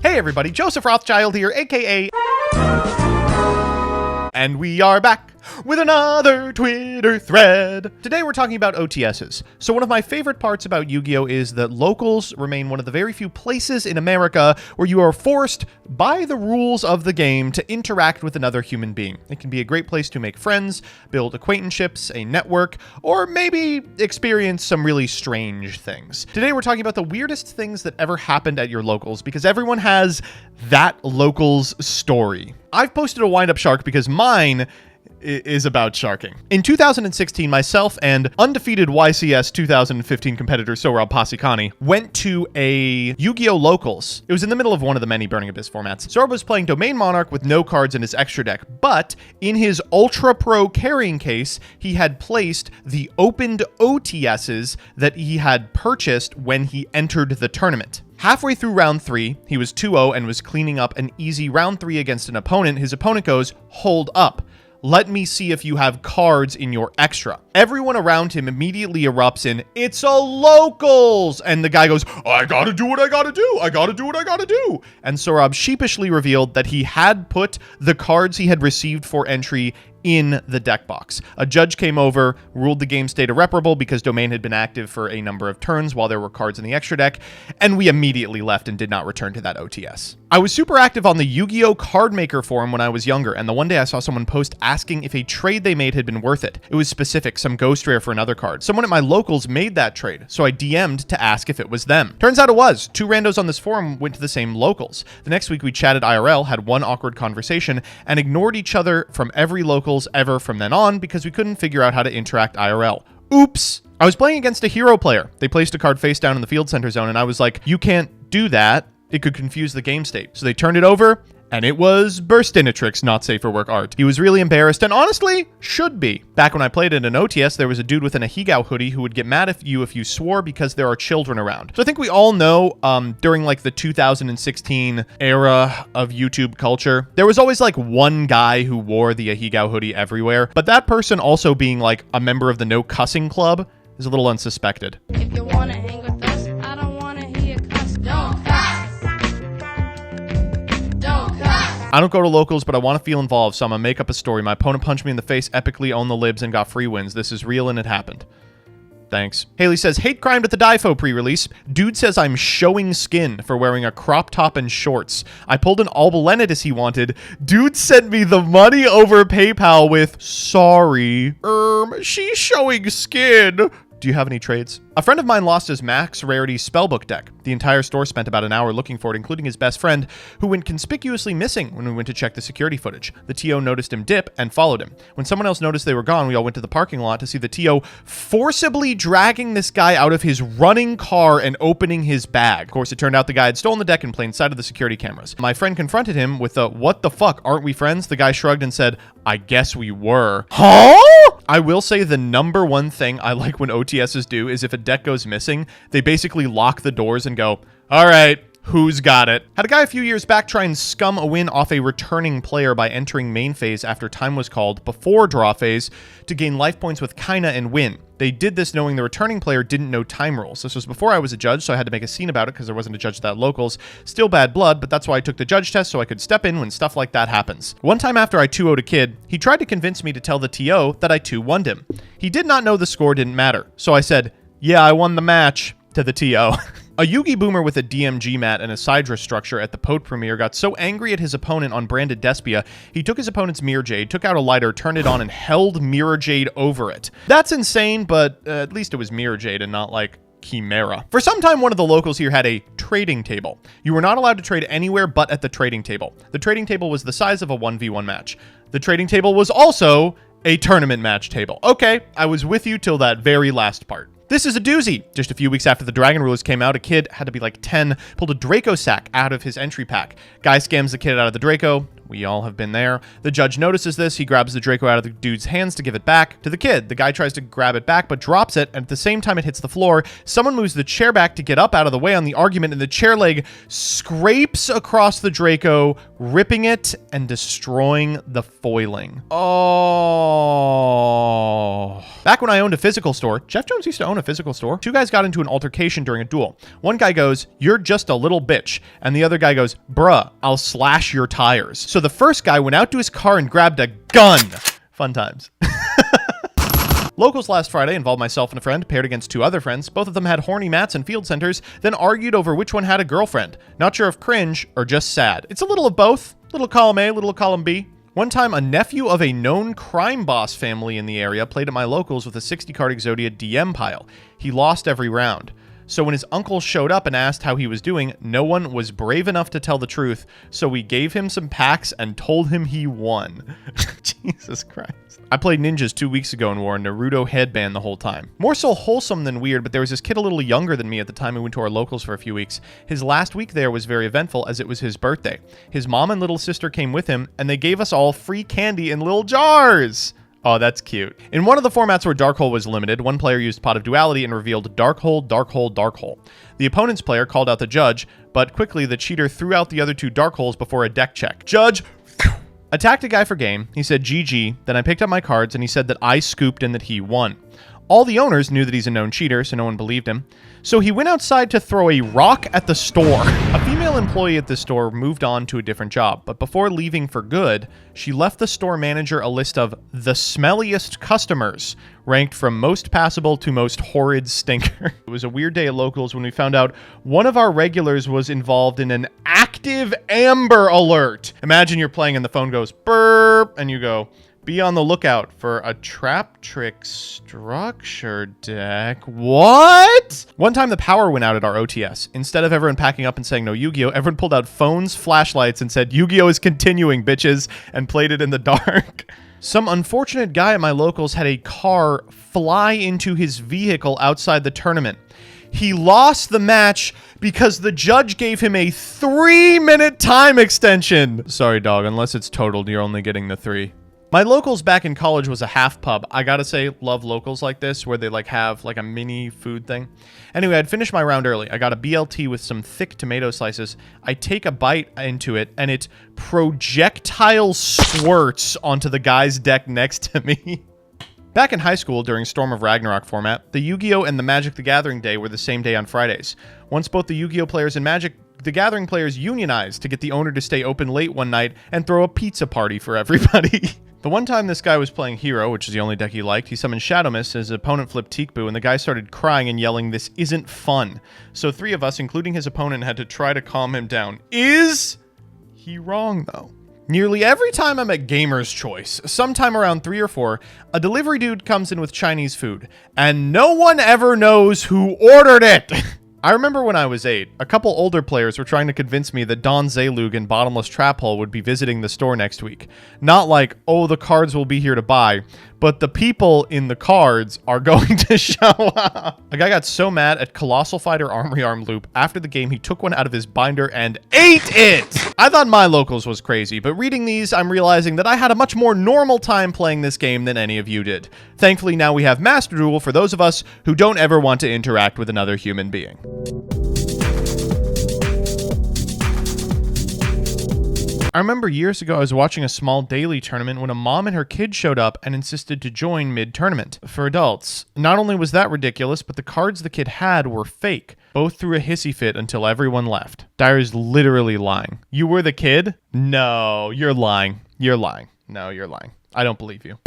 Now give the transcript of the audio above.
Hey everybody, Joseph Rothschild here, aka... And we are back with another Twitter thread. Today we're talking about OTSs. So one of my favorite parts about Yu-Gi-Oh! Is that locals remain one of the very few places in America where you are forced by the rules of the game to interact with another human being. It can be a great place to make friends, build acquaintanceships, a network, or maybe experience some really strange things. Today we're talking about the weirdest things that ever happened at your locals because everyone has that local's story. I've posted a wind-up shark because mine is about sharking. In 2016, myself and undefeated YCS 2015 competitor Sohrab Pasikani went to a Yu-Gi-Oh! Locals. It was in the middle of one of the many Burning Abyss formats. Sohrab was playing Domain Monarch with no cards in his extra deck, but in his Ultra Pro carrying case, he had placed the opened OTSs that he had purchased when he entered the tournament. Halfway through round 3, he was 2-0 and was cleaning up an easy round 3 against an opponent. His opponent goes, "Hold up. Let me see if you have cards in your extra." Everyone around him immediately erupts in, "It's a locals!" And the guy goes, "I gotta do what I gotta do. I gotta do what I gotta do." And Sohrab sheepishly revealed that he had put the cards he had received for entry in the deck box. A judge came over, ruled the game state irreparable because Domain had been active for a number of turns while there were cards in the extra deck, and we immediately left and did not return to that OTS. I was super active on the Yu-Gi-Oh! Card Maker forum when I was younger, and the one day I saw someone post asking if a trade they made had been worth it. It was specific, some ghost rare for another card. Someone at my locals made that trade, so I DM'd to ask if it was them. Turns out it was. 2 randos on this forum went to the same locals. The next week we chatted IRL, had one awkward conversation, and ignored each other from every locals ever from then on because we couldn't figure out how to interact IRL. Oops! I was playing against a hero player. They placed a card face down in the field center zone, and I was like, "You can't do that. It could confuse the game state." So they turned it over, and it was Burstinatrix, not safe for work art. He was really embarrassed, and honestly, should be. Back when I played in an OTS, there was a dude with an direYGO hoodie who would get mad at you if you swore because there are children around. So I think we all know, during like the 2016 era of YouTube culture, there was always like one guy who wore the direYGO hoodie everywhere, but that person also being like a member of the No Cussing Club is a little unsuspected. If you wanna hang with us, I don't wanna hear cuss. Don't cuss. Don't cuss. I don't go to locals, but I want to feel involved, so I'm gonna make up a story. My opponent punched me in the face, epically owned the libs, and got free wins. This is real, and it happened. Thanks. Haley says, hate crimed at the direYGO pre-release. Dude says I'm showing skin for wearing a crop top and shorts. I pulled an Albalenitis he wanted. Dude sent me the money over PayPal with, "Sorry, she's showing skin." Do you have any trades? A friend of mine lost his max rarity spellbook deck. The entire store spent about an hour looking for it, including his best friend, who went conspicuously missing when we went to check the security footage. The TO noticed him dip and followed him. When someone else noticed they were gone, we all went to the parking lot to see the TO forcibly dragging this guy out of his running car and opening his bag. Of course, it turned out the guy had stolen the deck in plain sight of the security cameras. My friend confronted him with a, "What the fuck, aren't we friends?" The guy shrugged and said, "I guess we were." Huh? I will say the number one thing I like when OTSs do is if a deck goes missing, they basically lock the doors and go, "All right, who's got it?" Had a guy a few years back try and scum a win off a returning player by entering main phase after time was called before draw phase to gain life points with Kaina and win. They did this knowing the returning player didn't know time rules. This was before I was a judge, so I had to make a scene about it because there wasn't a judge at that locals. Still bad blood, but that's why I took the judge test so I could step in when stuff like that happens. One time after I 2-0'd a kid, he tried to convince me to tell the TO that I 2-1'd him. He did not know the score didn't matter, so I said, "Yeah, I won the match," to the TO. A Yugi boomer with a DMG mat and a Sidra structure at the Pote premiere got so angry at his opponent on branded Despia, he took his opponent's Mirror Jade, took out a lighter, turned it on, and held Mirror Jade over it. That's insane, but at least it was Mirror Jade and not like Chimera. For some time, one of the locals here had a trading table. You were not allowed to trade anywhere but at the trading table. The trading table was the size of a 1v1 match. The trading table was also a tournament match table. Okay, I was with you till that very last part. This is a doozy. Just a few weeks after the Dragon Rulers came out, a kid had to be like 10, pulled a Draco sack out of his entry pack. Guy scams the kid out of the Draco. We all have been there. The judge notices this. He grabs the Draco out of the dude's hands to give it back to the kid. The guy tries to grab it back, but drops it. And at the same time it hits the floor, someone moves the chair back to get up out of the way on the argument, and the chair leg scrapes across the Draco, ripping it and destroying the foiling. Oh. Back when I owned a physical store, Jeff Jones used to own a physical store, two guys got into an altercation during a duel. One guy goes, "You're just a little bitch." And the other guy goes, "Bruh, I'll slash your tires." So the first guy went out to his car and grabbed a gun. Fun times. Locals last Friday involved myself and a friend paired against two other friends. Both of them had horny mats and field centers, then argued over which one had a girlfriend. Not sure if cringe or just sad. It's a little of both. Little column A, little column B. One time, a nephew of a known crime boss family in the area played at my locals with a 60-card Exodia DM pile. He lost every round. So when his uncle showed up and asked how he was doing, no one was brave enough to tell the truth, so we gave him some packs and told him he won. Jesus Christ. I played ninjas 2 weeks ago and wore a Naruto headband the whole time. More so wholesome than weird, but there was this kid a little younger than me at the time who went to our locals for a few weeks. His last week there was very eventful as it was his birthday. His mom and little sister came with him, and they gave us all free candy in little jars. Oh, that's cute. In one of the formats where Dark Hole was limited, one player used Pot of Duality and revealed Dark Hole, Dark Hole, Dark Hole. The opponent's player called out the judge, but quickly the cheater threw out the other two Dark Holes before a deck check. Judge attacked a guy for game. He said GG, then I picked up my cards and he said that I scooped and that he won. All the owners knew that he's a known cheater, so no one believed him. So he went outside to throw a rock at the store. A female employee at the store moved on to a different job, but before leaving for good, she left the store manager a list of the smelliest customers, ranked from most passable to most horrid stinker. It was a weird day at locals when we found out one of our regulars was involved in an active Amber Alert. Imagine you're playing and the phone goes burp, and you go, "Be on the lookout for a trap trick structure deck." What? One time the power went out at our OTS. Instead of everyone packing up and saying no Yu-Gi-Oh, everyone pulled out phones, flashlights, and said, "Yu-Gi-Oh is continuing, bitches," and played it in the dark. Some unfortunate guy at my locals had a car fly into his vehicle outside the tournament. He lost the match because the judge gave him a 3-minute time extension. Sorry, dog, unless it's totaled, you're only getting the 3. My locals back in college was a half pub. I gotta say, love locals like this, where they like have like a mini food thing. Anyway, I'd finished my round early. I got a BLT with some thick tomato slices. I take a bite into it, and it projectile squirts onto the guy's deck next to me. Back in high school, during Storm of Ragnarok format, the Yu-Gi-Oh! And the Magic the Gathering day were the same day on Fridays. Once both the Yu-Gi-Oh! Players and Magic the Gathering players unionized to get the owner to stay open late one night and throw a pizza party for everybody. The one time this guy was playing Hero, which is the only deck he liked, he summoned Shadow Mist as his opponent flipped Teekboo, and the guy started crying and yelling, "This isn't fun." So 3 of us, including his opponent, had to try to calm him down. Is he wrong, though? Nearly every time I'm at Gamer's Choice, sometime around 3 or 4, a delivery dude comes in with Chinese food, and no one ever knows who ordered it. I remember when I was 8, a couple older players were trying to convince me that Don Zalug and Bottomless Trap Hole would be visiting the store next week. Not like, oh, the cards will be here to buy, but the people in the cards are going to show up. A guy got so mad at Colossal Fighter Armory Arm Loop after the game, he took one out of his binder and ate it! I thought my locals was crazy, but reading these, I'm realizing that I had a much more normal time playing this game than any of you did. Thankfully, now we have Master Duel for those of us who don't ever want to interact with another human being. I remember years ago I was watching a small daily tournament when a mom and her kid showed up and insisted to join mid-tournament for adults. Not only was that ridiculous, but the cards the kid had were fake. Both threw a hissy fit until everyone left. Dyer's literally lying. You were the kid? No, you're lying. You're lying. No, you're lying. I don't believe you.